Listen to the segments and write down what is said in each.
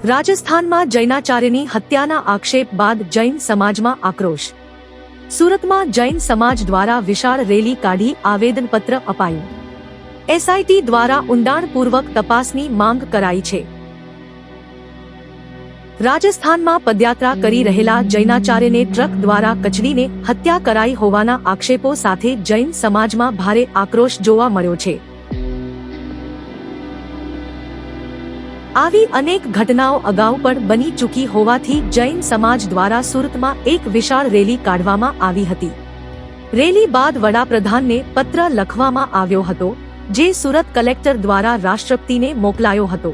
રાજસ્થાનમાં જૈનાચાર્યની હત્યાના આક્ષેપ બાદ જૈન સમાજમાં આક્રોશ। સુરતમાં જૈન સમાજ દ્વારા વિશાળ રેલી કાઢી આવેદનપત્ર અપાયું। એસઆઈટી દ્વારા ઊંડાણપૂર્વક તપાસની માંગ કરાઈ છે। રાજસ્થાનમાં પદયાત્રા કરી રહેલા જૈનાચાર્યને ટ્રક દ્વારા કચડીને હત્યા કરાઈ હોવાના આક્ષેપો સાથે જૈન સમાજમાં ભારે આક્રોશ જોવા મળ્યો છે। આવી અનેક ઘટનાઓ અગાઉ પણ બની ચૂકી હોવાથી જૈન સમાજ દ્વારા સુરતમાં એક વિશાળ રેલી કાઢવામાં આવી હતી। રેલી બાદ વડાપ્રધાનને પત્ર લખવામાં આવ્યો હતો, જે સુરત કલેક્ટર દ્વારા રાષ્ટ્રપતિને મોકલાયો હતો।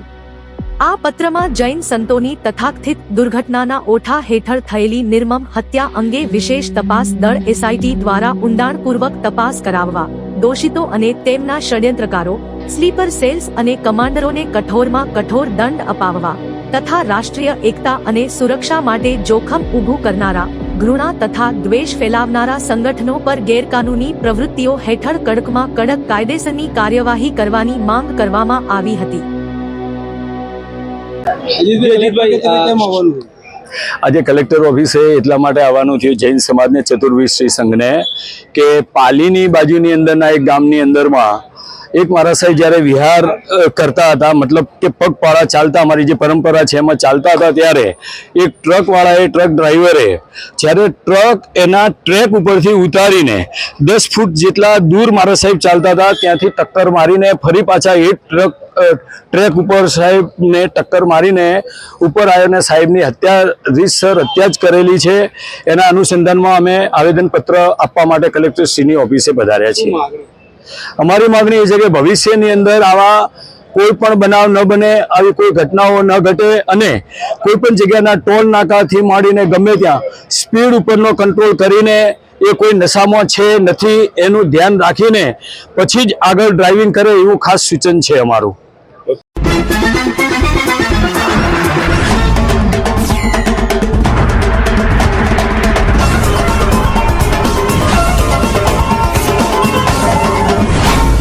આ પત્રમાં જૈન સંતોની તથાકથિત દુર્ઘટનાના ઓઠા હેઠળ થયેલી નિર્મમ હત્યા અંગે વિશેષ તપાસ દળ એસઆઈટી દ્વારા ઊંડાણપૂર્વક તપાસ કરાવવા, દોષિતો અને તેમના ષડયંત્રકારો, સ્લીપર સેલ્સ અને કમાન્ડરોને કઠોરમાં કઠોર દંડ અપાવવા તથા રાષ્ટ્રીય એકતા અને સુરક્ષા માટે જોખમ ઊભું કરનારા, ઘૃણા તથા દ્વેષ ફેલાવનારા સંગઠનો પર ગેરકાનૂની પ્રવૃત્તિઓ હેઠળ કડકમાં કડક કાયદેસરની કાર્યવાહી કરવાની માંગ કરવામાં આવી હતી। આજે કલેક્ટર ઓફિસે એટલા માટે આવવાનું થયું જૈન સમાજને ચતુર્વિશ્રી સંઘને કે પાલીની બાજુની અંદરના એક ગામની અંદરમાં એક મારા સાહેબ જ્યારે વિહાર કરતા હતા, મતલબ કે પગપાળા ચાલતા, અમારી જે પરંપરા છે એમાં ચાલતા હતા, ત્યારે એક ટ્રકવાળાએ, ટ્રક ડ્રાઈવરે જ્યારે ટ્રક એના ટ્રેક ઉપરથી ઉતારીને 10 ફૂટ જેટલા દૂર મારા સાહેબ ચાલતા હતા ત્યાંથી ટક્કર મારીને ફરી પાછા એ ટ્રેક ઉપર સાહેબને ટક્કર મારીને ઉપર આવ્યા સાહેબની હત્યા, રીતસર હત્યા જ કરેલી છે। એના અનુસંધાનમાં અમે આવેદનપત્ર આપવા માટે કલેક્ટરશ્રીની ઓફિસે પધાર્યા છીએ। અમારી માગણી એ છે કે ભવિષ્યની અંદર આવા કોઈ પણ બનાવ ન બને, આવી કોઈ ઘટનાઓ ન ઘટે અને કોઈ પણ જગ્યાના ટોલ નાકાથી માંડીને ગમે ત્યાં સ્પીડ ઉપરનો કંટ્રોલ કરીને એ કોઈ નશામાં છે નથી એનું ધ્યાન રાખીને પછી જ આગળ ડ્રાઇવિંગ કરે એવું ખાસ સૂચન છે અમારું।